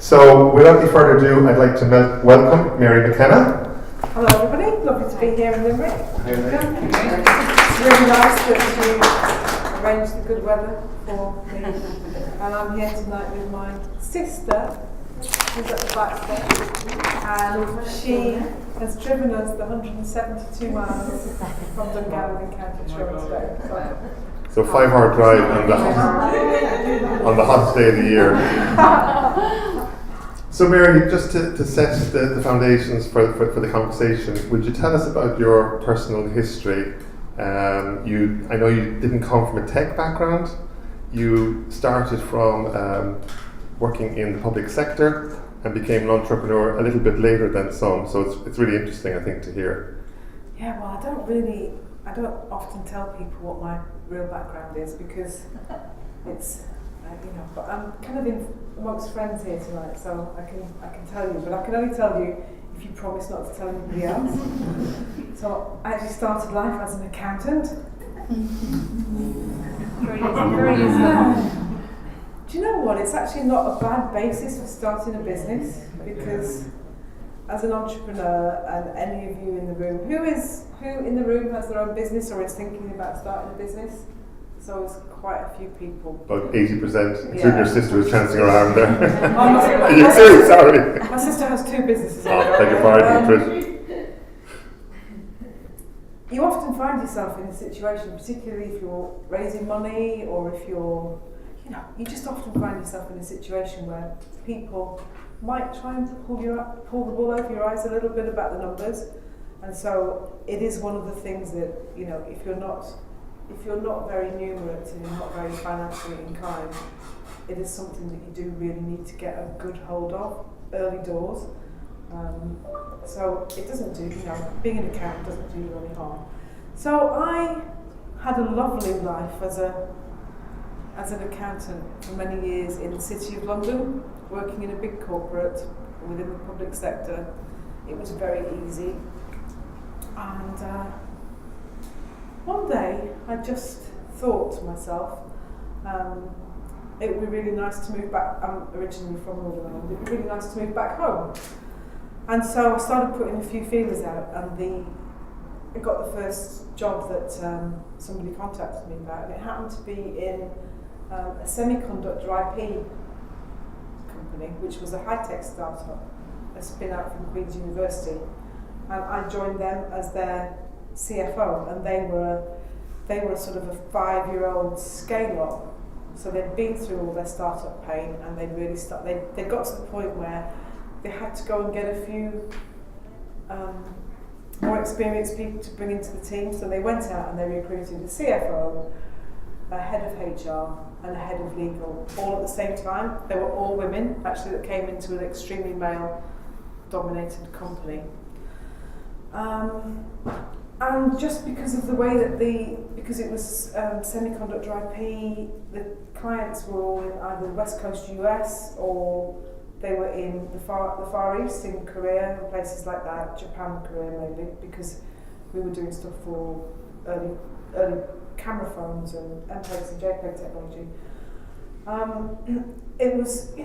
So, without any further ado, I'd like to welcome Mary McKenna. Hello everybody, lovely to be here in Limerick. It's really nice that you arranged the good weather for me. And I'm here tonight with my sister, who's at the back there. And she has driven us the 172 miles from Dungannon in County Tyrone today. So 5-hour drive on the hottest day of the year. So Mary, just to set the foundations for the conversation, would you tell us about your personal history? I know you didn't come from a tech background. You started from working in the public sector and became an entrepreneur a little bit later than some. So it's really interesting, I think, to hear. Yeah, well, I don't often tell people what my real background is because it's, but I'm kind of in amongst friends here tonight, so I can tell you, but I can only tell you if you promise not to tell anybody else. So I actually started life as an accountant. Very easy. Do you know what? It's actually not a bad basis for starting a business because as an entrepreneur, and any of you in the room, who in the room has their own business or is thinking about starting a business? So it's quite a few people. About 80%, including your sister who's chancing her arm there. Are you serious? Sorry. My sister has 2 businesses. Beg your pardon, Trish. You often find yourself in a situation, particularly if you're raising money or if you're, you just often find yourself in a situation where people might try and pull the wool over your eyes a little bit about the numbers. And so it is one of the things that, if you're not very numerate and you're not very financially inclined, it is something that you do really need to get a good hold of early doors. So it doesn't do, being an accountant doesn't do you any harm. So I had a lovely life as an accountant for many years in the City of London, working in a big corporate within the public sector. It was very easy. And one day I just thought to myself, it would be really nice to move back. I'm originally from Northern Ireland. It would be really nice to move back home. And so I started putting a few feelers out, and I got the first job that somebody contacted me about, and it happened to be in a semiconductor IP company, which was a high-tech startup, a spin-out from Queen's University. And I joined them as their CFO, and they were sort of a 5-year-old scale-up. So they'd been through all their startup pain, and they'd really they got to the point where they had to go and get a few more experienced people to bring into the team. So they went out and they recruited a CFO, a head of HR, and a head of legal, all at the same time. They were all women, actually, that came into an extremely male-dominated company. And just because of the way that because it was semiconductor IP, the clients were all in either the West Coast US or they were in the Far East, in Korea and places like that, Japan, Korea maybe, because we were doing stuff for early camera phones and MPEGs and JPEG technology.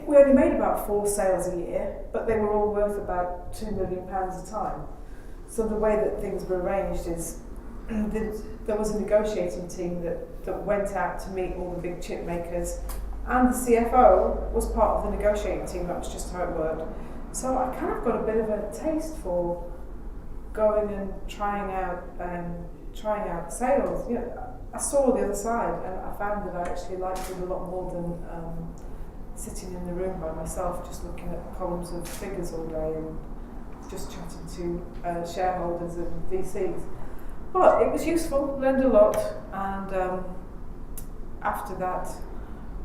We only made about 4 sales a year, but they were all worth about £2 million a time. So the way that things were arranged is there was a negotiating team that went out to meet all the big chip makers, and the CFO was part of the negotiating team. That was just how it worked. So I kind of got a bit of a taste for going and trying out sales. I saw the other side, and I found that I actually liked it a lot more than sitting in the room by myself, just looking at columns of figures all day and just chatting to shareholders and VCs. But it was useful, learned a lot, and after that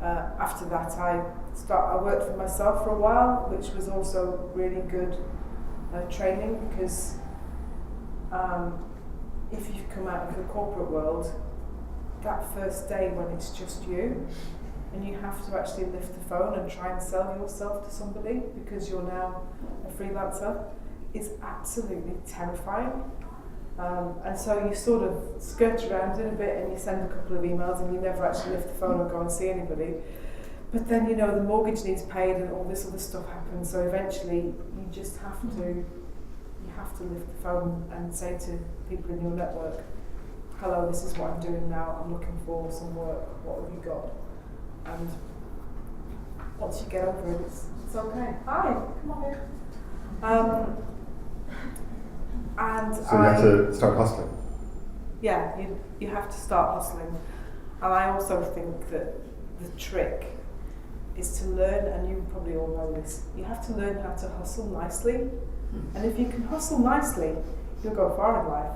I worked for myself for a while, which was also really good training, because if you come out of the corporate world, that first day when it's just you, and you have to actually lift the phone and try and sell yourself to somebody because you're now a freelancer, is absolutely terrifying. And so you sort of skirt around it a bit and you send a couple of emails and you never actually lift the phone or go and see anybody. But then, you know, the mortgage needs paid and all this other stuff happens, so eventually you just have to lift the phone and say to people in your network, hello, this is what I'm doing now, I'm looking for some work, what have you got? And once you get over it, it's okay. Hi, come on in. And So you have to start hustling. Yeah, you have to start hustling. And I also think that the trick is to learn, and you probably all know this, you have to learn how to hustle nicely. And if you can hustle nicely, you'll go far in life.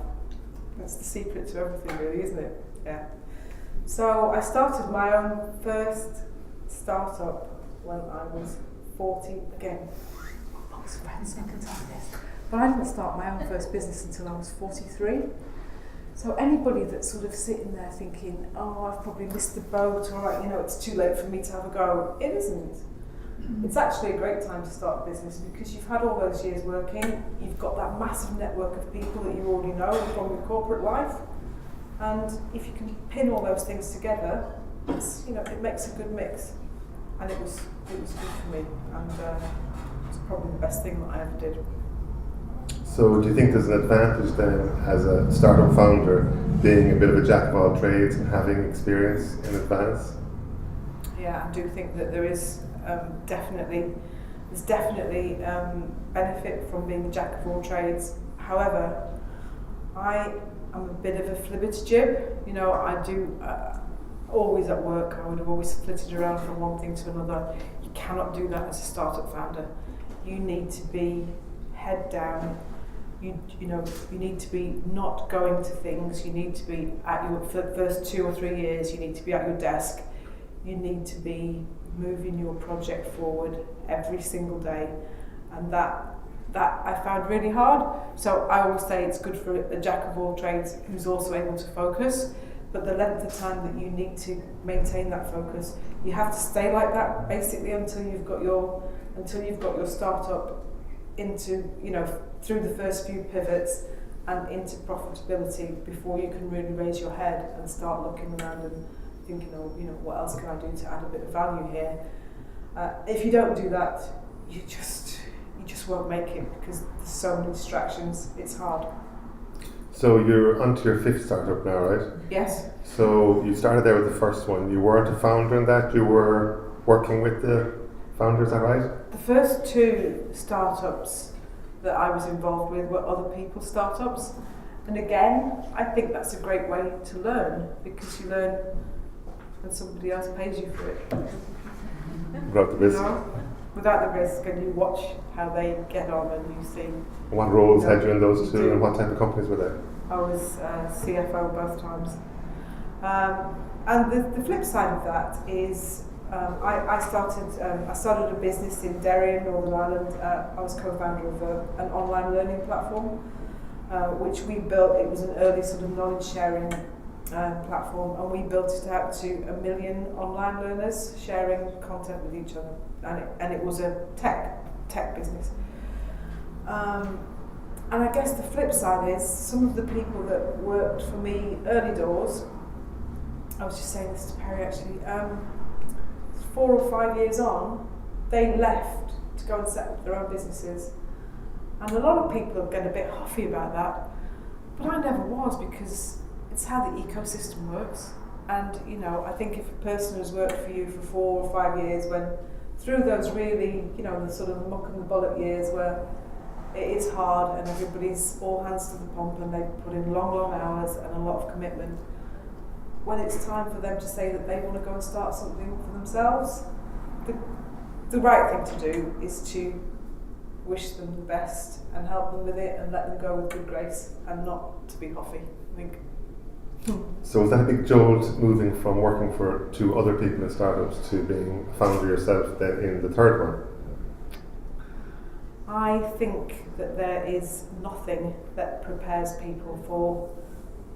That's the secret to everything, really, isn't it? Yeah. So I started my own first startup when I was 40. Again, amongst friends, I can tell you this. But I didn't start my own first business until I was 43. So anybody that's sort of sitting there thinking, oh, I've probably missed the boat, or you know, it's too late for me to have a go. It isn't. It's actually a great time to start a business because you've had all those years working, you've got that massive network of people that you already know from your corporate life, and if you can pin all those things together, it's, you know, it makes a good mix. And it was good for me, and it's probably the best thing that I ever did. So do you think there's an advantage then as a startup founder being a bit of a jack of all trades and having experience in advance? Yeah, I do think that there is definitely benefit from being a jack of all trades. However, I am a bit of a flibbertigibbet. You know, I do always at work. I would have always flitted around from one thing to another. You cannot do that as a startup founder. You need to be head down. You need to be not going to things. You need to be for the first 2 or 3 years. You need to be at your desk. You need to be moving your project forward every single day, and that I found really hard. So I always say it's good for a jack of all trades who's also able to focus. But the length of time that you need to maintain that focus, you have to stay like that basically until you've got your startup into, you know, through the first few pivots and into profitability before you can really raise your head and start looking around and thinking, oh, you know, what else can I do to add a bit of value here? If you don't do that, you just won't make it because there's so many distractions. It's hard. So you're onto your 5th startup now, right? Yes. So you started there with the first one. You weren't a founder in that. You were working with the founders, is that right? The first 2 startups that I was involved with were other people's startups. And again, I think that's a great way to learn because you learn when somebody else pays you for it. Without the risk. You know, without the risk, and you watch how they get on and you see. What roles had you in those 2 and what type of companies were they? I was CFO both times. And the flip side of that is I started a business in Derry, Northern Ireland. I was co-founder of an online learning platform, which we built. It was an early sort of knowledge sharing platform, and we built it out to 1 million online learners sharing content with each other. And it was a tech business. And I guess the flip side is some of the people that worked for me early doors. I was just saying this to Perry actually. 4 or 5 years on, they left to go and set up their own businesses. And a lot of people get a bit huffy about that, but I never was because it's how the ecosystem works. And you know, I think if a person has worked for you for 4 or 5 years, when through those really, you know, the sort of muck and the bullet years where it is hard and everybody's all hands to the pump and they put in long hours and a lot of commitment, when it's time for them to say that they want to go and start something for themselves, the right thing to do is to wish them the best and help them with it and let them go with good grace and not to be huffy, I think. So was that a big jolt moving from working for 2 other people in startups to being a founder yourself then in the 3rd one? I think that there is nothing that prepares people for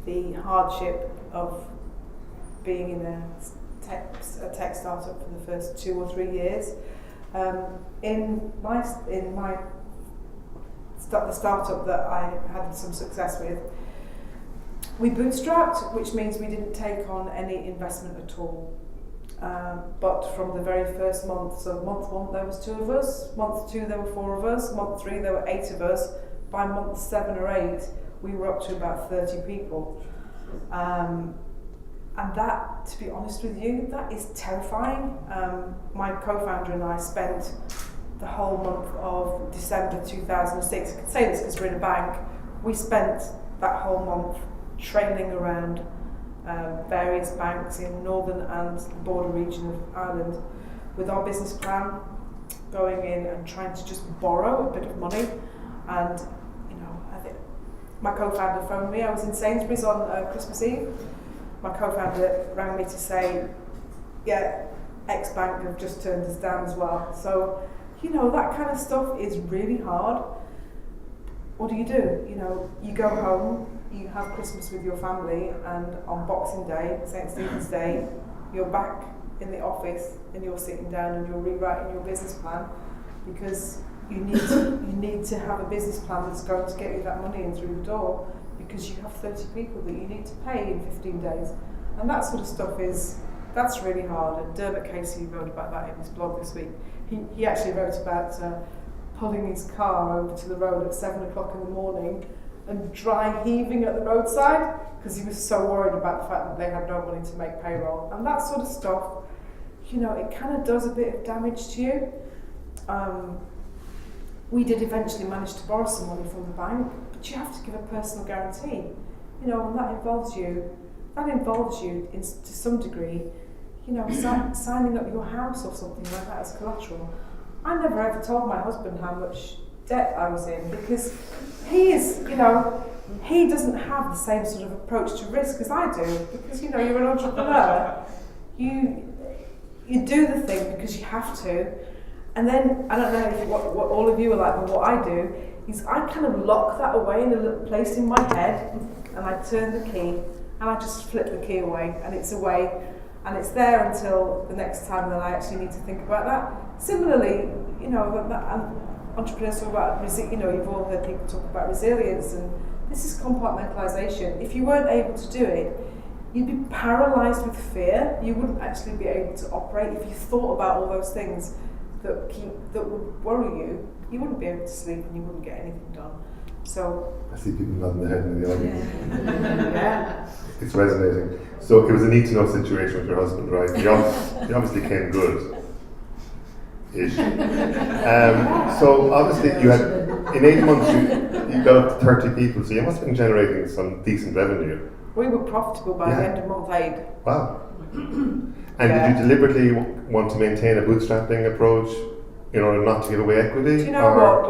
the hardship of being in a tech startup for the first 2 or 3 years. In the startup that I had some success with, we bootstrapped, which means we didn't take on any investment at all. But from the very first month, so month 1 there was 2 of us, month 2 there were 4 of us, month 3 there were 8 of us, by month 7 or 8 we were up to about 30 people. And that, to be honest with you, that is terrifying. My co-founder and I spent the whole month of December 2006, I can say this because we're in a bank, we spent that whole month trailing around various banks in northern and the border region of Ireland with our business plan, going in and trying to just borrow a bit of money. And I think my co-founder phoned me. I was in Sainsbury's on Christmas Eve. My co-founder rang me to say, yeah, X bank have just turned us down as well. So that kind of stuff is really hard. What do? You go home, you have Christmas with your family, and on Boxing Day, St. Stephen's Day, you're back in the office and you're sitting down and you're rewriting your business plan because you need to have a business plan that's going to get you that money in through the door because you have 30 people that you need to pay in 15 days. And that sort of stuff that's really hard. And Dermot Casey wrote about that in his blog this week. He actually wrote about pulling his car over to the road at 7 o'clock in the morning and dry heaving at the roadside because he was so worried about the fact that they had no money to make payroll. And that sort of stuff, it kind of does a bit of damage to you. We did eventually manage to borrow some money from the bank, but you have to give a personal guarantee, and that involves you to some degree, signing up your house or something like that as collateral. I never ever told my husband how much debt I was in because he doesn't have the same sort of approach to risk as I do because, you're an entrepreneur. You do the thing because you have to. And then, I don't know what all of you are like, but what I do is I kind of lock that away in a little place in my head and I turn the key and I just flip the key away and it's away and it's there until the next time that I actually need to think about that. Similarly, entrepreneurs talk about, you've all heard people talk about resilience, and this is compartmentalisation. If you weren't able to do it, you'd be paralysed with fear. You wouldn't actually be able to operate. If you thought about all those things that would worry you, you wouldn't be able to sleep and you wouldn't get anything done. So I see people nodding their head in the audience. Yeah. It's resonating. So it was a need-to-know situation with your husband, right? He obviously came good-ish. So obviously you had, in 8 months you got up to 30 people, so you must have been generating some decent revenue. We were profitable by the end of month 8. Wow. And did you deliberately want to maintain a bootstrapping approach in order not to give away equity? Do you know what?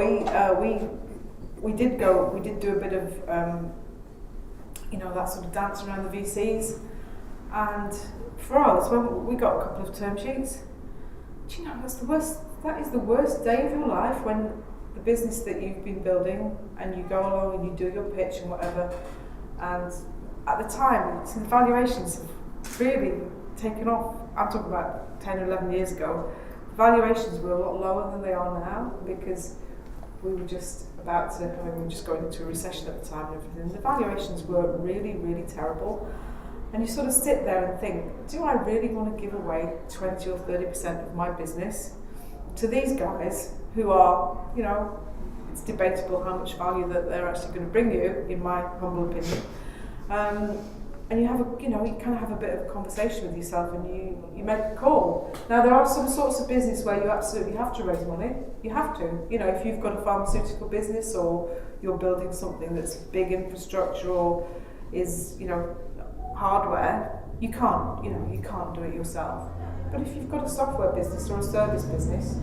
We did do a bit of that sort of dance around the VCs, and for us, when we got a couple of term sheets, do you know that is the worst day of your life when the business that you've been building and you go along and you do your pitch and whatever, and at the time the valuations have really taken off. I'm talking about 10 or 11 years ago. The valuations were a lot lower than they are now because we were just we were just going into a recession at the time and everything. The valuations were really, really terrible. And you sort of sit there and think, do I really want to give away 20 or 30% of my business to these guys who are, it's debatable how much value that they're actually going to bring you, in my humble opinion. And you have you kind of have a bit of a conversation with yourself and you make a call. Now there are some sorts of business where you absolutely have to raise money. You have to. If you've got a pharmaceutical business or you're building something that's big infrastructure or is, hardware, you can't do it yourself. But if you've got a software business or a service business,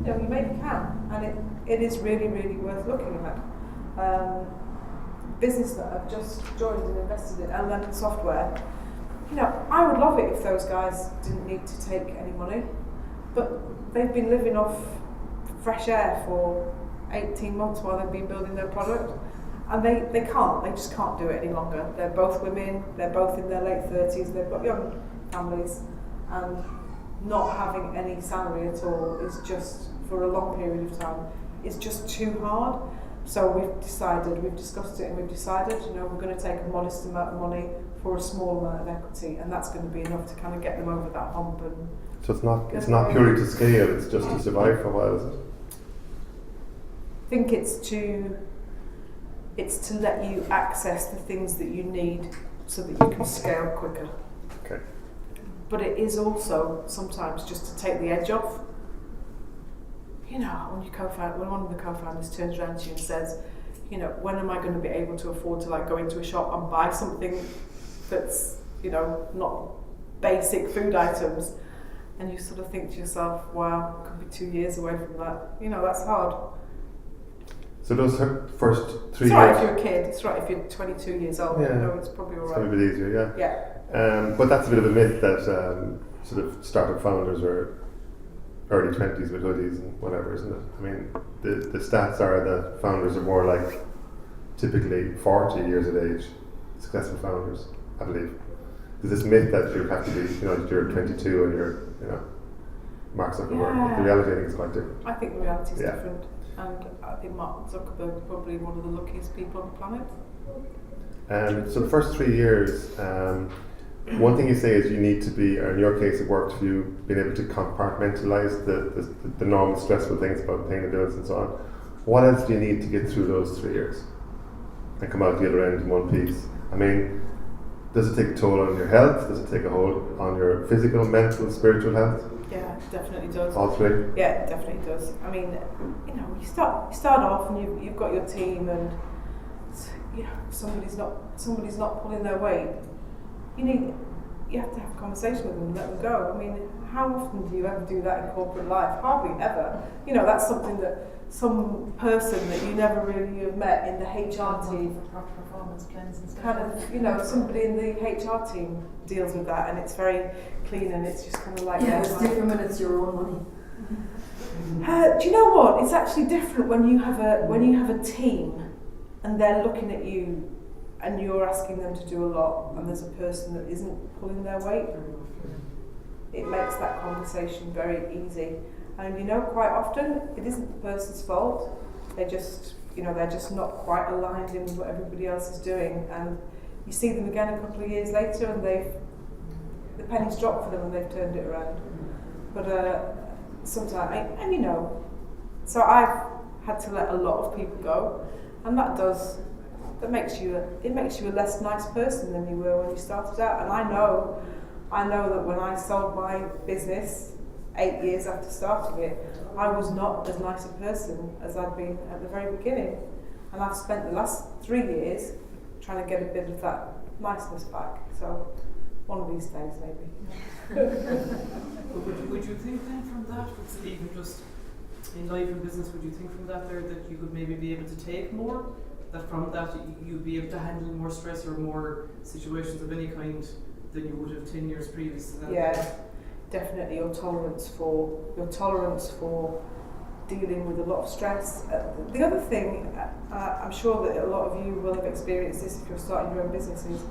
you maybe can, and it is really, really worth looking at. Business that I've just joined and invested in, LM Software, I would love it if those guys didn't need to take any money, but they've been living off fresh air for 18 months while they've been building their product, and they just can't do it any longer. They're both women, they're both in their late 30s, they've got young families, and not having any salary at all is just, for a long period of time, is just too hard. So we've discussed it and we've decided, we're going to take a modest amount of money for a small amount of equity, and that's going to be enough to kind of get them over that hump. And So it's not purely to scale, it's just to survive for a while, is it? I think it's to let you access the things that you need so that you can scale quicker. Okay. But it is also sometimes just to take the edge off. You know, when one of the co-founders turns around to you and says, you know, when am I going to be able to afford to like go into a shop and buy something that's, you know, not basic food items? And you sort of think to yourself, wow, could be 2 years away from that. You know, that's hard. So those first 3 years... It's right if you're a kid, it's right if you're 22 years old, Yeah. you know, it's probably all It's right. a bit easier, yeah. Yeah. But that's a bit of a myth that sort of startup founders are early 20s with hoodies and whatever, isn't it? I mean, the stats are that founders are more like typically 40 years of age, successful founders, I believe. There's this myth that you have to be, you know, that you're 22 and you're, you know, Mark Zuckerberg. Yeah. But the reality I think is quite different. I think the reality is Yeah. different, and I think Mark Zuckerberg is probably one of the luckiest people on the planet. So the first 3 years, one thing you say is you need to be, or in your case it worked for you, being able to compartmentalise the normal stressful things about paying the bills and so on. What else do you need to get through those 3 years and come out the other end in one piece? I mean, does it take a toll on your health? Does it take a hold on your physical, mental, spiritual health? Yeah, it definitely does. All three? Yeah, it definitely does. I mean, you know, you start off and you've got your team, and you know, somebody's not pulling their weight. You have to have a conversation with them and let them go. I mean, how often do you ever do that in corporate life? Hardly ever. You know, that's something that some person that you never really have met in the HR team, performance plans and stuff. kind of, you know, somebody in the HR team deals with that, and it's very clean, and it's just kind of like, Yeah, it's different when it's your own money. do you know what? It's actually different when you have a team, and they're looking at you, and you're asking them to do a lot, and there's a person that isn't pulling their weight. It makes that conversation very easy. And you know, quite often it isn't the person's fault. They're just not quite aligned in with what everybody else is doing. And you see them again a couple of years later, and the penny's dropped for them, and they've turned it around. But sometimes, and you know, so I've had to let a lot of people go, and that makes you a less nice person than you were when you started out. And I know that when I sold my business 8 years after starting it, I was not as nice a person as I'd been at the very beginning. And I've spent the last 3 years trying to get a bit of that niceness back. So one of these days, maybe. Would you think then from that, even just in life and business, would you think from that there that you could maybe be able to take more? That from that you'd be able to handle more stress or more situations of any kind than you would have 10 years previous to that? Yeah, definitely your tolerance for dealing with a lot of stress. The other thing, I'm sure that a lot of you will have experienced this if you're starting your own business, is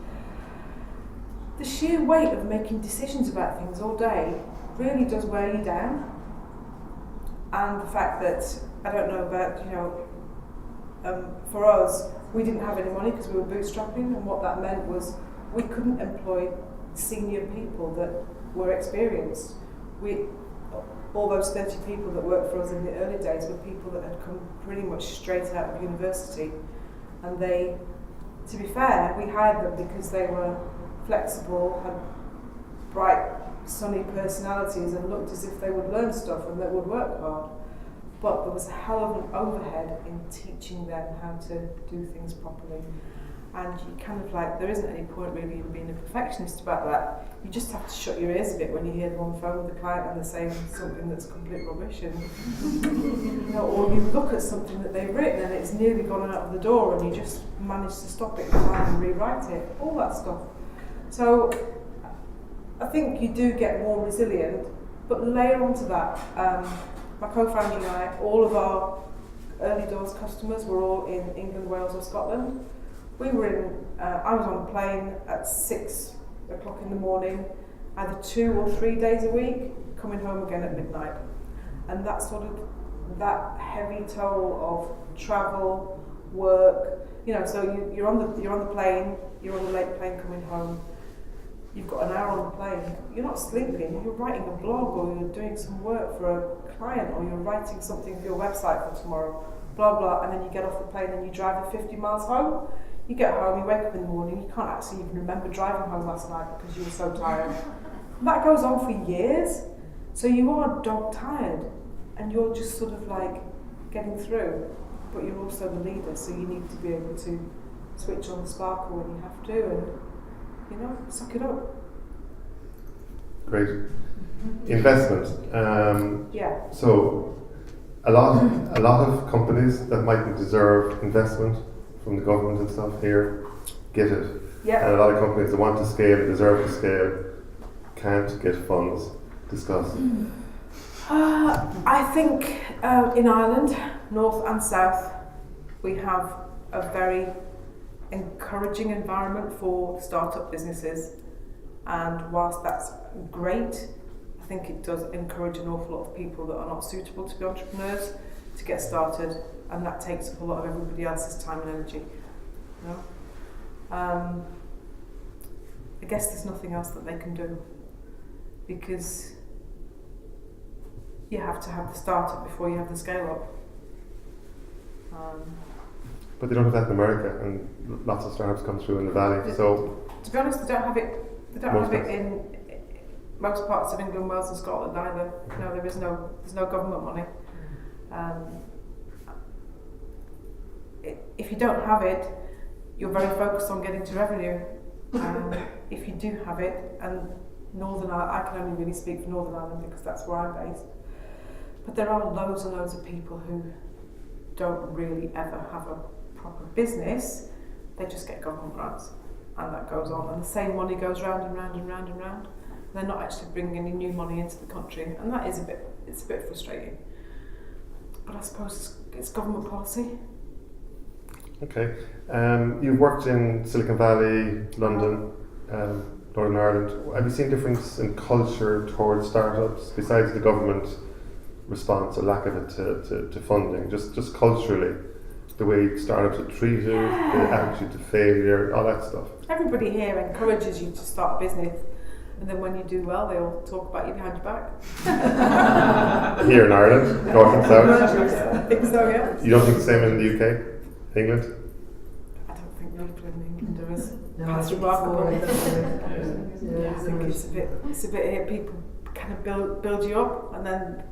the sheer weight of making decisions about things all day really does wear you down. And the fact that, I don't know about, you know, for us, we didn't have any money because we were bootstrapping, and what that meant was we couldn't employ senior people that were experienced. All those 30 people that worked for us in the early days were people that had come pretty much straight out of university, and they, to be fair, we hired them because they were flexible, had bright, sunny personalities, and looked as if they would learn stuff and they would work hard. But there was a hell of an overhead in teaching them how to do things properly. And you kind of like, there isn't any point really in being a perfectionist about that. You just have to shut your ears a bit when you hear them on the phone with the client and they're saying something that's complete rubbish. And, you know, or you look at something that they've written and it's nearly gone out of the door and you just manage to stop it in time and rewrite it, all that stuff. So I think you do get more resilient, but layer onto that, my co-founder and I, all of our early doors customers were all in England, Wales or Scotland. We were I was on a plane at 6 o'clock in the morning, either 2 or 3 days a week, coming home again at midnight. And that heavy toll of travel, work. You know, so you're on the plane, you're on the late plane coming home. You've got an hour on the plane. You're not sleeping. You're writing a blog, or you're doing some work for a client, or you're writing something for your website for tomorrow. Blah blah, and then you get off the plane and you drive the 50 miles home. You get home, you wake up in the morning, you can't actually even remember driving home last night because you were so tired. And that goes on for years. So you are dog tired, and you're just sort of like getting through, but you're also the leader, so you need to be able to switch on the sparkle when you have to, and you know, suck it up. Great. Investment. Yeah. So a lot of companies that mightn't deserve investment from the government and stuff here get it. Yeah. And a lot of companies that want to scale, deserve to scale, can't get funds. Discuss. I think in Ireland, north and south, we have a very encouraging environment for startup businesses, and whilst that's great, I think it does encourage an awful lot of people that are not suitable to be entrepreneurs to get started, and that takes up a lot of everybody else's time and energy. You know? I guess there's nothing else that they can do, because you have to have the startup before you have the scale up. But they don't have that in America, and lots of startups come through in the valley. So to be honest, they don't have it. They don't have it in most parts of England, Wales, and Scotland either. No, there's no government money. If you don't have it, you're very focused on getting to revenue. If you do have it, and Northern Ireland, I can only really speak for Northern Ireland because that's where I'm based. But there are loads and loads of people who don't really ever have a proper business. They just get government grants, and that goes on, and the same money goes round and round and round and round. And they're not actually bringing any new money into the country, and that is a bit frustrating. But I suppose it's government policy. okay, you've worked in Silicon Valley, London, Northern Ireland. Have you seen difference in culture towards startups besides the government response or lack of it to funding? Just culturally, the way startups are treated, the attitude to failure, all that stuff. Everybody here encourages you to start a business, and then when you do well, they all talk about you behind your back. Here in Ireland, north and south. I think so, yeah. You don't think the same in the UK, England? I don't think people in England are as No, that's I think remarkable. it's Yeah, I think it's a bit here. People kind of build you up, and then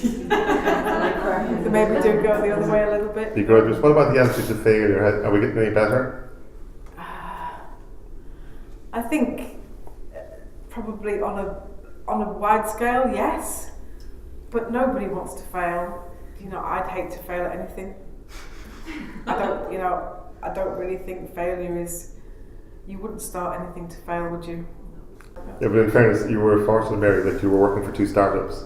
they maybe do go the other way a little bit. You go. What about the attitude to failure? Are we getting any better? I think probably on a wide scale, yes, but nobody wants to fail. You know, I'd hate to fail at anything. I don't really think failure is. You wouldn't start anything to fail, would you? Yeah, but in fairness, you were fortunate, Mary, that you were working for 2 startups.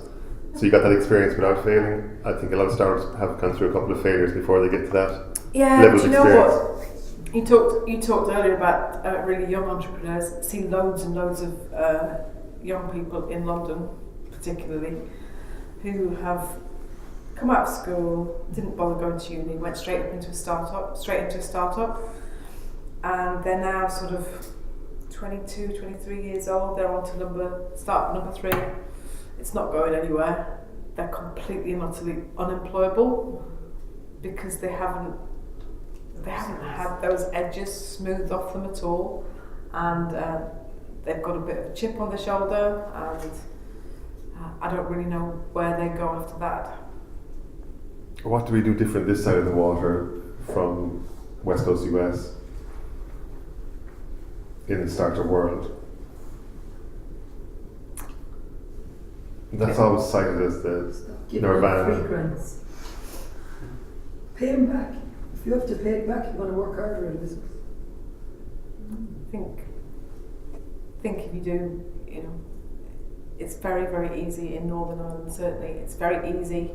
So you got that experience without failing. I think a lot of startups have gone through a couple of failures before they get to that level of you know experience. what? You talked earlier about really young entrepreneurs. I've seen loads and loads of young people in London, particularly, who have come out of school, didn't bother going to uni, went straight into a startup, and they're now sort of 22, 23 years old. They're on to startup number 3. It's not going anywhere. They're completely and utterly unemployable because they haven't had those edges smoothed off them at all, and they've got a bit of a chip on their shoulder, and I don't really know where they go after that. What do we do different this side of the water from West Coast US in the startup world? That's always cited as the nirvana. Free grants. Pay them back. If you have to pay it back, you're going to work harder in business. I think if you do, you know, it's very, very easy in Northern Ireland, certainly. It's very easy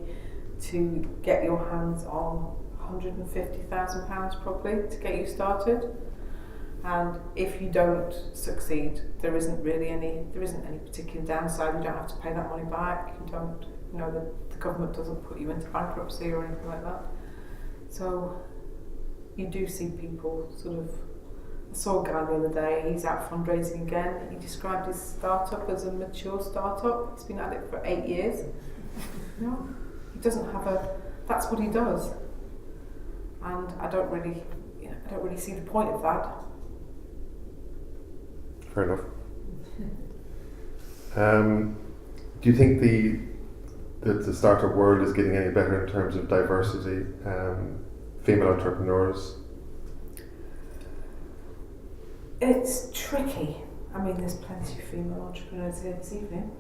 to get your hands on £150,000 probably to get you started. And if you don't succeed, there isn't any particular downside. You don't have to pay that money back. You don't, the government doesn't put you into bankruptcy or anything like that. So you do see people sort of. I saw a guy the other day, he's out fundraising again. He described his startup as a mature startup. He's been at it for 8 years. You know, he doesn't have that's what he does. And I don't really see the point of that. Fair enough. Do you think the startup world is getting any better in terms of diversity, female entrepreneurs? It's tricky. I mean, there's plenty of female entrepreneurs here this evening.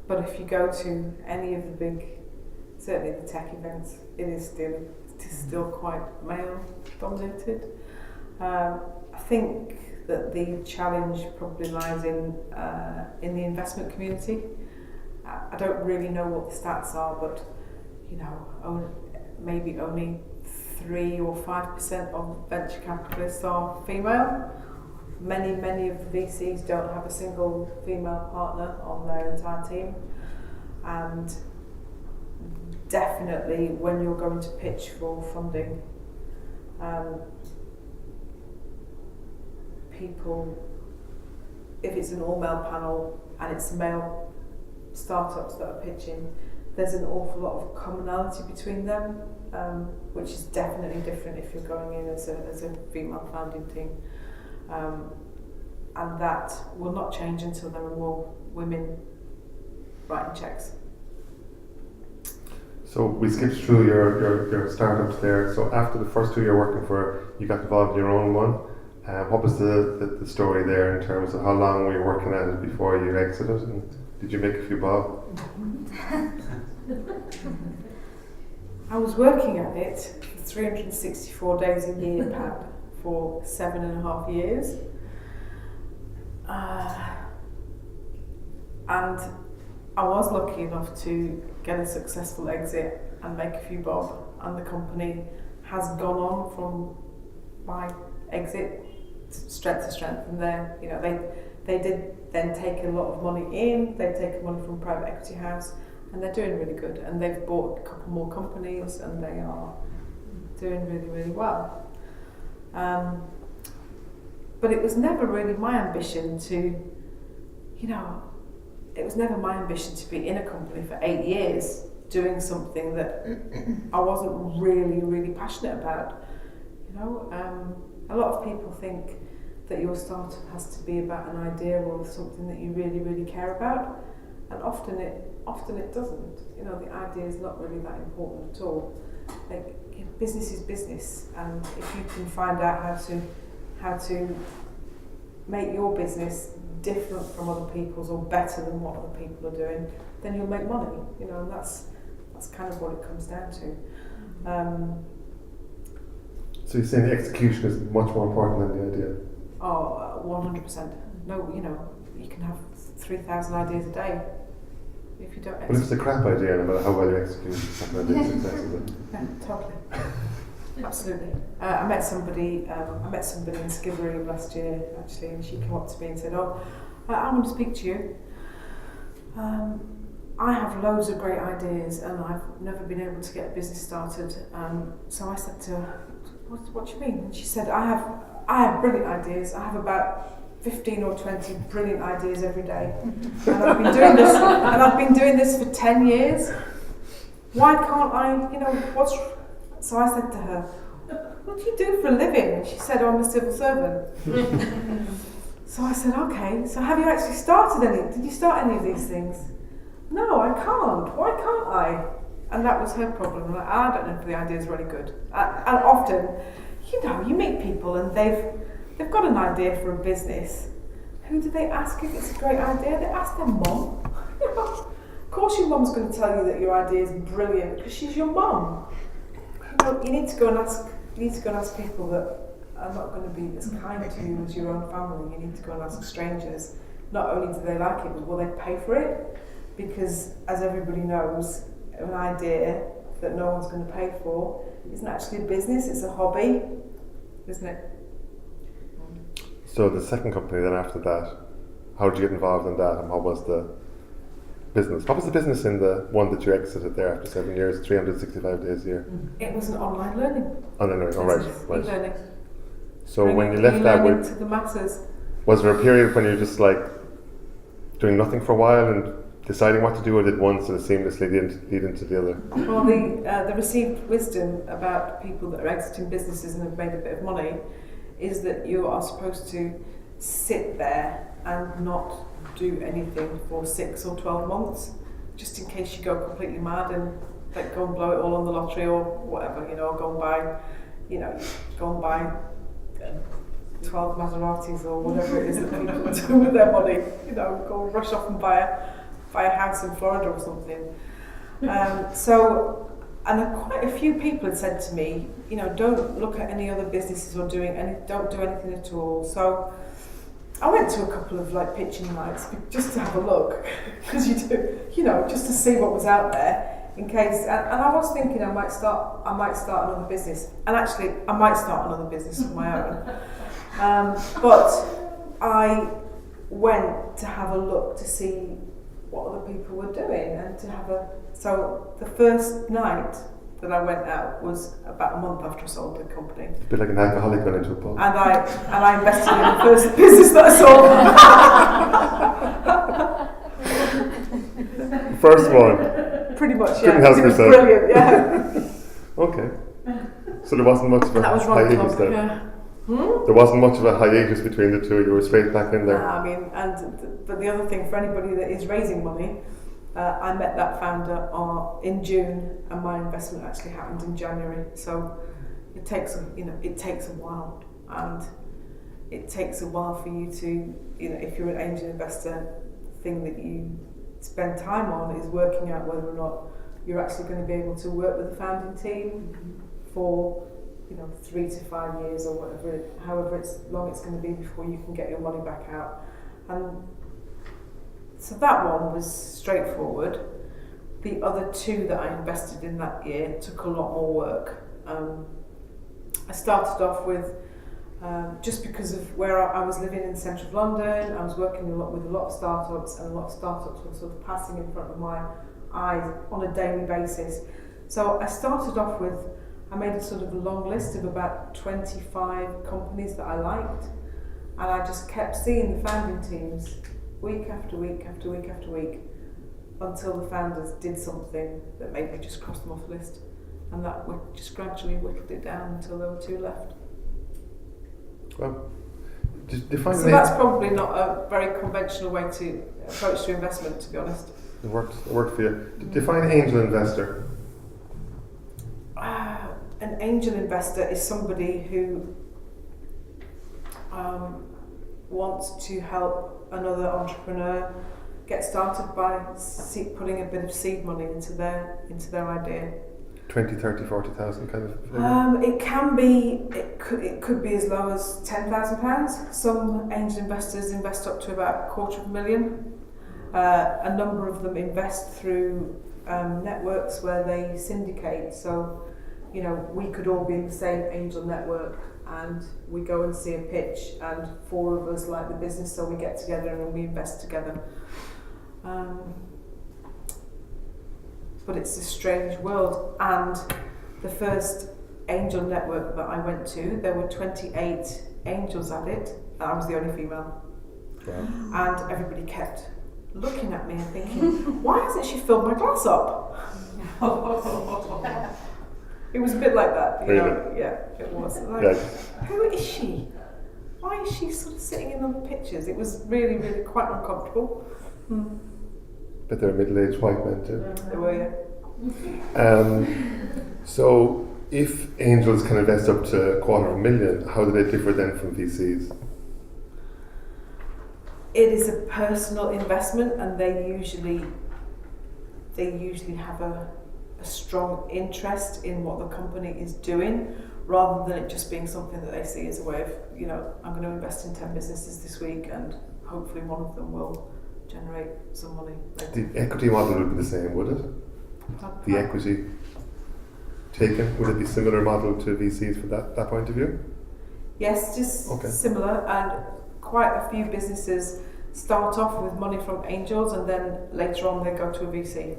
But if you go to any of the big, certainly the tech events, it is still quite male dominated. I think that the challenge probably lies in the investment community. I don't really know what the stats are, but maybe only 3 or 5% of venture capitalists are female. Many of the VCs don't have a single female partner on their entire team, and definitely when you're going to pitch for funding, people, if it's an all-male panel and it's male startups that are pitching, there's an awful lot of commonality between them, which is definitely different if you're going in as a female founding team. And that will not change until there are more women writing checks. So we skipped through your startups there. So after the first 2 you're working for, you got involved in your own one. What was the story there in terms of how long were you working at it before you exited, and did you make a few bob? I was working at it 364 days a year, Pat, for 7.5 years. And I was lucky enough to get a successful exit and make a few bob, and the company has gone on from my exit strength to strength. And they did then take a lot of money in. They've taken money from a private equity house, and they're doing really good. And they've bought a couple more companies, and they are doing really, really well. But it was never really my ambition to, it was never my ambition to be in a company for 8 years doing something that I wasn't really, really passionate about. A lot of people think that your startup has to be about an idea or something that you really, really care about, and often it doesn't. The idea is not really that important at all. Business is business, and if you can find out how to make your business different from other people's or better than what other people are doing, then you'll make money. And that's kind of what it comes down to. So you're saying the execution is much more important than the idea? Oh, 100%. No, you can have 3,000 ideas a day. If you don't execute. But if it's a crap idea, no matter how well you execute, it's not going to be a success, is it? Yeah, totally. Absolutely. I met somebody in Skibbereen last year, actually, and she came up to me and said, I want to speak to you. I have loads of great ideas, and I've never been able to get a business started. So I said to her, what do you mean? And she said, I have brilliant ideas. I have about 15 or 20 brilliant ideas every day. And I've been doing this for 10 years. Why can't I, So I said to her, what do you do for a living? And she said, I'm a civil servant. So I said, okay, so have you actually did you start any of these things? No, I can't. Why can't I? And that was her problem. I don't know if the idea is really good. And often, you meet people and they've got an idea for a business. Who do they ask if it's a great idea? They ask their mum. Of course your mum's going to tell you that your idea is brilliant because she's your mum. You need to go and ask people that are not going to be as kind to you as your own family. You need to go and ask strangers. Not only do they like it, but will they pay for it? Because as everybody knows, an idea that no one's going to pay for isn't actually a business, it's a hobby, isn't it? So the second company then after that, how did you get involved in that, and what was the business? What was the business in the one that you exited there after 7 years, 365 days a year? It was an online learning. Online, all right. E-learning. So when you left that, E-learning to the masses. was there a period when you were just like doing nothing for a while and deciding what to do, or did one sort of seamlessly lead into the other? Well, the received wisdom about people that are exiting businesses and have made a bit of money is that you are supposed to sit there and not do anything for 6 or 12 months, just in case you go completely mad and like go and blow it all on the lottery or whatever, go and buy 12 Maseratis or whatever it is that people do with their money, go and rush off and buy a house in Florida or something. And quite a few people had said to me, don't look at any other businesses or don't do anything at all. So I went to a couple of pitching nights just to have a look, because you do, just to see what was out there in case. And I was thinking I might start another business, and actually I might start another business of my own. But I went to have a look to see what other people were doing, and so the first night that I went out was about a month after I sold the company. A bit like an alcoholic going into a pub. And I invested in the first business that I sold. First one. Pretty much, yeah. Couldn't help It was yourself. brilliant, yeah. Okay. So there wasn't much of a And that was Ron hiatus Club, there. yeah. There wasn't much of a hiatus between the two. You were straight back in there. But the other thing for anybody that is raising money, I met that founder in June, and my investment actually happened in January. So it takes a while, and it takes a while for you to, if you're an angel investor, the thing that you spend time on is working out whether or not you're actually going to be able to work with the founding team for 3 to 5 years or whatever, however long it's going to be before you can get your money back out. And so that one was straightforward. The other two that I invested in that year took a lot more work. I started off with, just because of where I was living in the centre of London, I was working with a lot of startups, and a lot of startups were sort of passing in front of my eyes on a daily basis. So I started off with, I made a sort of a long list of about 25 companies that I liked, and I just kept seeing the founding teams week after week after week after week until the founders did something that made me just cross them off the list, and that just gradually whittled it down until there were 2 left. Well, just define So that's probably not a very conventional way to approach to investment, to be honest. It worked for you. Define angel investor. An angel investor is somebody who wants to help another entrepreneur get started by putting a bit of seed money into their idea. 20, 30, 40,000 kind of figure? It can be, it could be as low as £10,000. Some angel investors invest up to about $250,000. A number of them invest through networks where they syndicate. So, we could all be in the same angel network, and we go and see a pitch, and 4 of us like the business, so we get together and we invest together. But it's a strange world, and the first angel network that I went to, there were 28 angels at it, and I was the only female. Wow. And everybody kept looking at me and thinking, why hasn't she filled my glass up? It was a bit like that, Really? Yeah, it was. Who is she? Why is she sort of sitting in on the pictures? It was really, really quite uncomfortable. But they're middle-aged white men too. They were, yeah. So if angels can invest up to $250,000, how do they differ then from VCs? It is a personal investment, and they usually have a strong interest in what the company is doing, rather than it just being something that they see as a way of, I'm going to invest in 10 businesses this week, and hopefully one of them will generate some money later. The equity model would be the same, would it? The equity taken, would it be similar model to VCs from that point of view? Yes, just similar, and quite a few businesses start off with money from angels, and then later on they go to a VC.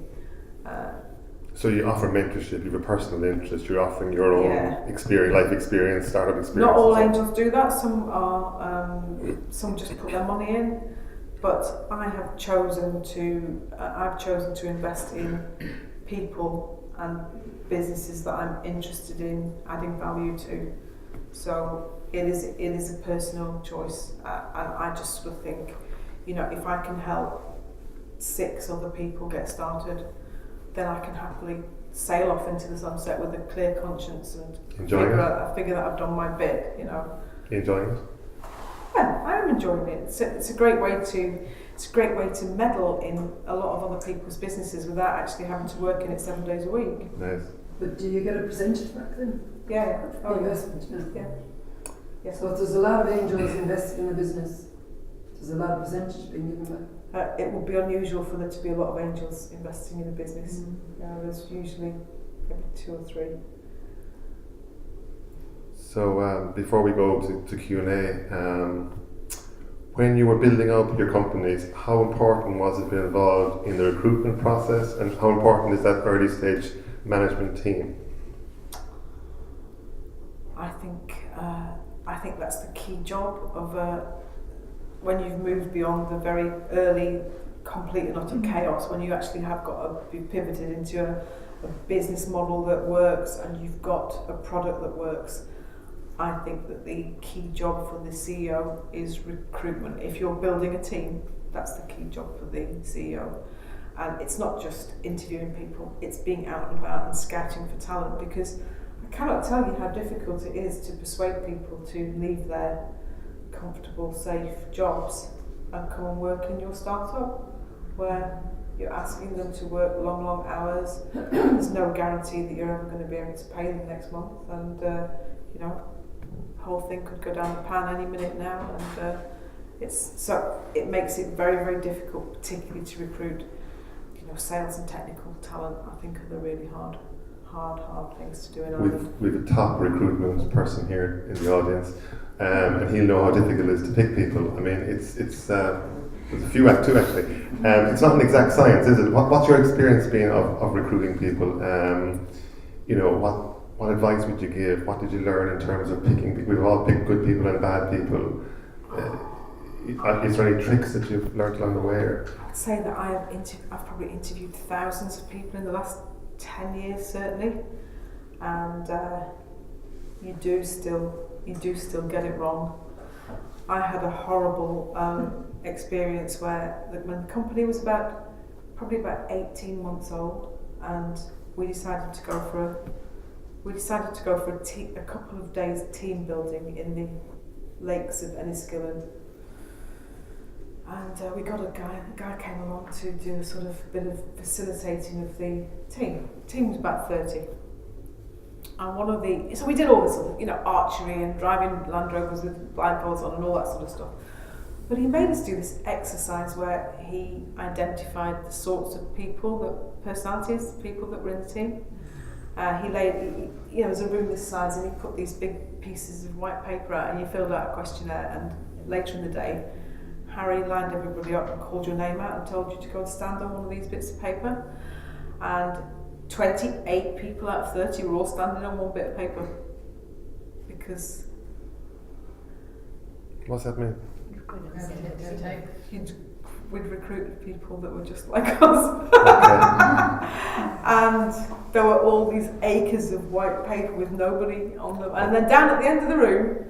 So you offer mentorship, you have a personal interest, you're offering your own Yeah. experience, life experience, startup experience. Not all and angels do that. Some just put their money in, but I've chosen to invest in people and businesses that I'm interested in adding value to. So it is a personal choice, and I just sort of think, if I can help 6 other people get started, then I can happily sail off into the sunset with a clear conscience and figure that I've done my bit. Enjoying it? Yeah, I am enjoying it. It's a great way to meddle in a lot of other people's businesses without actually having to work in it 7 days a week. Nice. But do you get a percentage back then? Yeah. The investment, Yeah. Yes. So if there's a lot of angels invested in a business, there's a lot of percentage being given back. It would be unusual for there to be a lot of angels investing in a business. There's usually maybe 2 or 3. So before we go to Q&A, when you were building up your companies, how important was it to be involved in the recruitment process, and how important is that early stage management team? I think that's the key job of when you've moved beyond the very early, complete and utter chaos, when you actually have got to be pivoted into a business model that works and you've got a product that works. I think that the key job for the CEO is recruitment. If you're building a team, that's the key job for the CEO. And it's not just interviewing people, it's being out and about and scouting for talent, because I cannot tell you how difficult it is to persuade people to leave their comfortable, safe jobs and come and work in your startup, where you're asking them to work long hours. There's no guarantee that you're ever going to be able to pay them next month, and the whole thing could go down the pan any minute now, and it makes it very, very difficult, particularly to recruit. Sales and technical talent, I think, are the really hard things to do in Ireland. We've a top recruitment person here in the audience, and he'll know how difficult it is to pick people. I mean, it's there's a few too actually. It's not an exact science, is it? What's your experience been of recruiting people? What advice would you give? What did you learn in terms of picking people? We've all picked good people and bad people. Is there any tricks that you've learned along the way? I'd say that I've probably interviewed thousands of people in the last 10 years, certainly, and you do still get it wrong. I had a horrible experience when the company was probably about 18 months old, and we decided to go for a couple of days team building in the lakes of Enniskillen. And we got a guy came along to do a sort of bit of facilitating of the team. The team was about 30. And so we did all this sort of, archery and driving Land Rovers with blindfolds on and all that sort of stuff. But he made us do this exercise where he identified the sorts of people, personalities, people that were in the team. It was a room this size, and he put these big pieces of white paper out, and you filled out a questionnaire, and later in the day, Harry lined everybody up and called your name out and told you to go and stand on one of these bits of paper. And 28 people out of 30 were all standing on one bit of paper. Because... What's that mean? We'd recruited people that were just like us. And there were all these acres of white paper with nobody on them. And then down at the end of the room,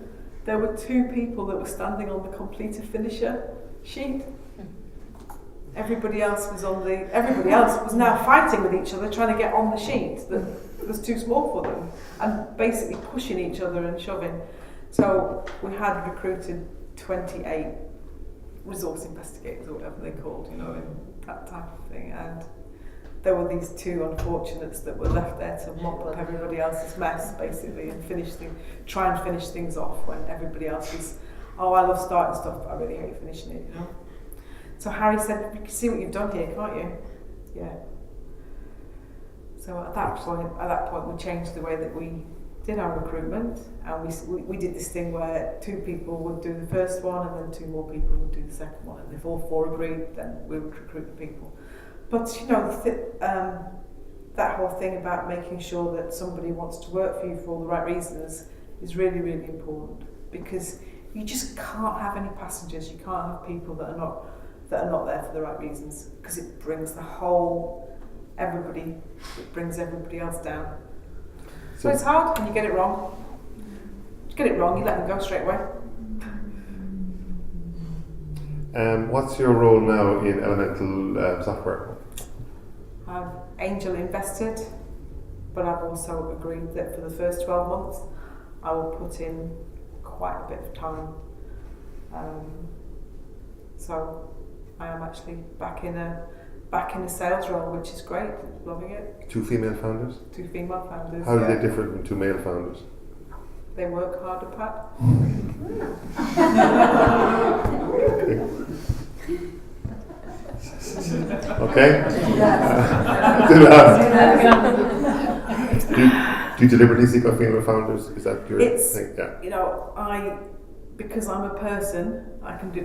there were 2 people that were standing on the completer finisher sheet. Everybody else was now fighting with each other, trying to get on the sheet that was too small for them, and basically pushing each other and shoving. So we had recruited 28 resource investigators, or whatever they're called, in that type of thing. And there were these 2 unfortunates that were left there to mop up everybody else's mess, basically, and try and finish things off when everybody else was, I love starting stuff, but I really hate finishing it, So Harry said, "You can see what you've done here, can't you?" Yeah. So at that point, we changed the way that we did our recruitment, and we did this thing where 2 people would do the first one and then 2 more people would do the second one, and if all 4 agreed, then we would recruit the people. But you know, that whole thing about making sure that somebody wants to work for you for all the right reasons is really, really important, because you just can't have any passengers. You can't have people that are not there for the right reasons, because it brings it brings everybody else down. So it's hard, and you get it wrong. You let them go straight away. What's your role now in Elemental Software? I've angel invested, but I've also agreed that for the first 12 months I will put in quite a bit of time. So I am actually back in a sales role, which is great, loving it. 2 female founders? 2 female founders. How do they differ from 2 male founders? They work harder, Pat. Okay. Do you deliberately seek out female founders? Is that your thing? Yeah. You know, because I'm a person, I can do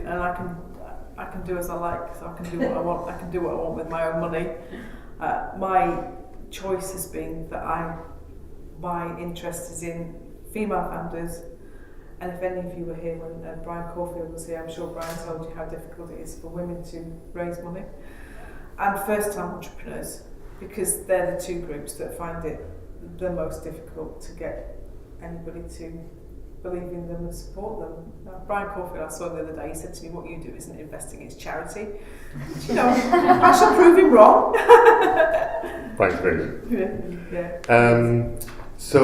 as I like. So I can do what I want. I can do what I want with my own money. My choice has been that my interest is in female founders. And if any of you were here when Brian Caulfield was here, I'm sure Brian told you how difficult it is for women to raise money. And first-time entrepreneurs, because they're the 2 groups that find it the most difficult to get anybody to believe in them and support them. Now, Brian Caulfield, I saw the other day, he said to me, what you do isn't investing, it's charity. You know, I shall prove him wrong. Brian's very good. Yeah. So,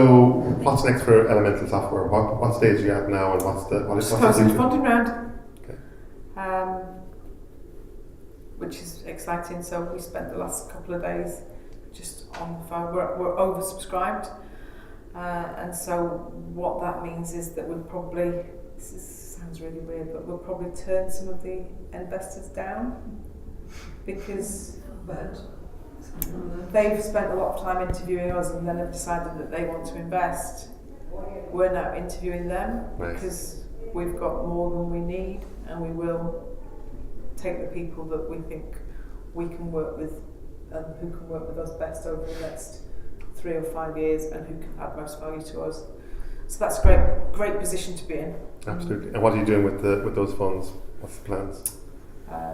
what's next for Elemental Software? What stage are you at now, and what is closing the funding round? Okay. Which is exciting. So we spent the last couple of days just on the phone. We're oversubscribed, and so what that means is that we'll probably, sounds really weird, but we'll probably turn some of the investors down, because they've spent a lot of time interviewing us and then have decided that they want to invest. We're now interviewing them because we've got more than we need, and we will take the people that we think we can work with and who can work with us best over the next 3 or 5 years and who can add most value to us. So that's a great position to be in. Absolutely. And what are you doing with those funds? What's the plans?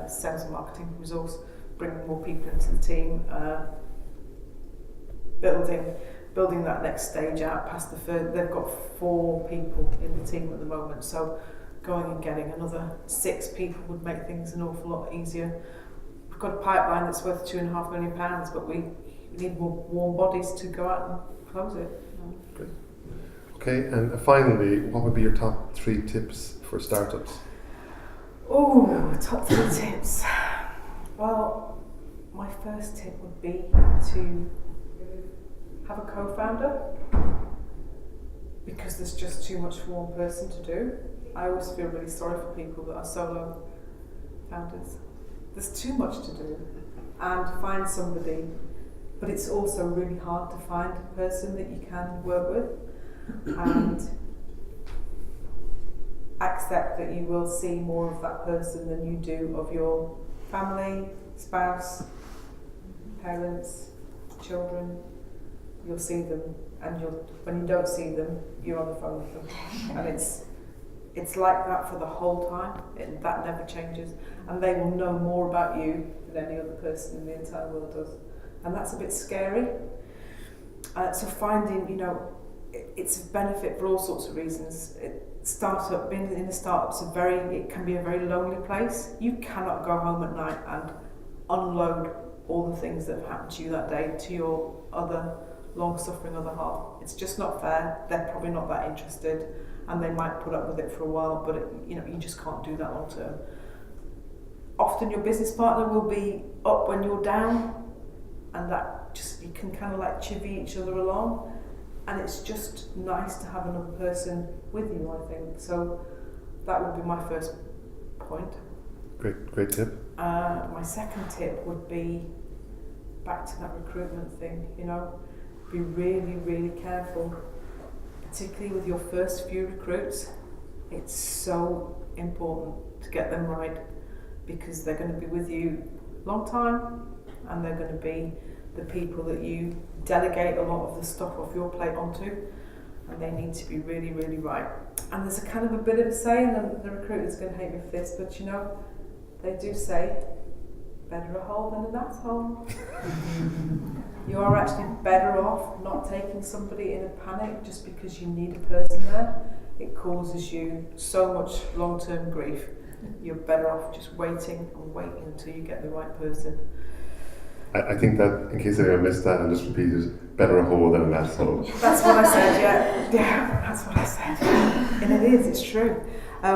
Sales and marketing resource, bringing more people into the team, building that next stage out past the third. They've got 4 people in the team at the moment, so going and getting another 6 people would make things an awful lot easier. We've got a pipeline that's worth £2.5 million, but we need more warm bodies to go out and close it. Great. Okay, and finally, what would be your top 3 tips for startups? Oh, top 3 tips. Well, my first tip would be to have a co-founder, because there's just too much for one person to do. I always feel really sorry for people that are solo founders. There's too much to do, and find somebody, but it's also really hard to find a person that you can work with, and accept that you will see more of that person than you do of your family, spouse, parents, children. You'll see them, and when you don't see them, you're on the phone with them, and it's like that for the whole time. That never changes, and they will know more about you than any other person in the entire world does, and that's a bit scary. So finding, it's a benefit for all sorts of reasons. Being in a startup's it can be a very lonely place. You cannot go home at night and unload all the things that have happened to you that day to your other long-suffering other half. It's just not fair. They're probably not that interested, and they might put up with it for a while, but you just can't do that long term. Often your business partner will be up when you're down, and that just, you can kind of like chivvy each other along, and it's just nice to have another person with you, I think. So that would be my first point. Great tip. My second tip would be back to that recruitment thing, be really, really careful. particularly with your first few recruits, it's so important to get them right, because they're going to be with you a long time, and they're going to be the people that you delegate a lot of the stuff off your plate onto, and they need to be really, really right. And there's a kind of a bit of a saying, and the recruiter's going to hate me for this, but you know, they do say, better a hole than an asshole. You are actually better off not taking somebody in a panic just because you need a person there. It causes you so much long-term grief. You're better off just waiting and waiting until you get the right person. I think that, in case anyone missed that, I'll just repeat it, better a hole than an asshole. That's what I said, yeah. Yeah, that's what I said. And it is, it's true.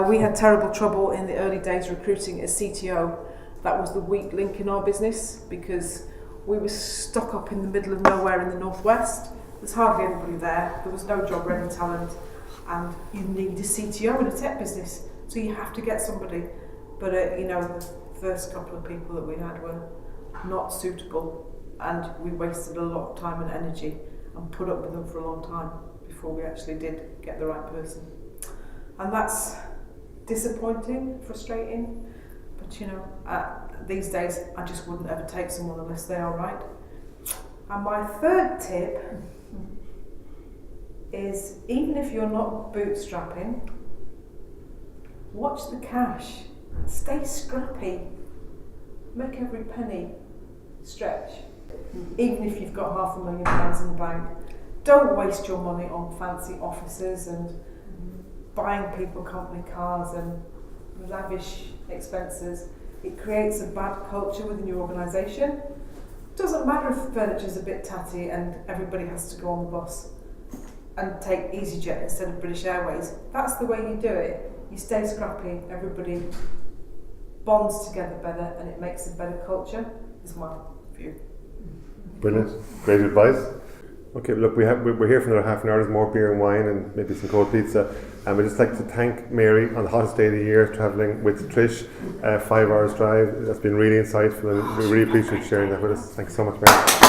We had terrible trouble in the early days recruiting a CTO. That was the weak link in our business, because we were stuck up in the middle of nowhere in the northwest. There's hardly anybody there. There was no job ready talent, and you need a CTO in a tech business, so you have to get somebody. But you know, the first couple of people that we had were not suitable, and we wasted a lot of time and energy and put up with them for a long time before we actually did get the right person. And that's disappointing, frustrating. But you know, these days I just wouldn't ever take someone unless they are right. And my third tip is, even if you're not bootstrapping, watch the cash. Stay scrappy. Make every penny stretch. Even if you've got £500,000 in the bank, don't waste your money on fancy offices and buying people company cars and lavish expenses. It creates a bad culture within your organisation. It doesn't matter if the furniture's a bit tatty and everybody has to go on the bus and take EasyJet instead of British Airways. That's the way you do it. You stay scrappy, everybody bonds together better, and it makes a better culture, is my view. Brilliant. Great advice. Okay, look, we're here for another half an hour. There's more beer and wine and maybe some cold pizza. And we'd just like to thank Mary on the hottest day of the year, travelling with Trish, 5 hours drive. That's been really insightful, and we really appreciate you sharing that with us. Thanks so much, Mary.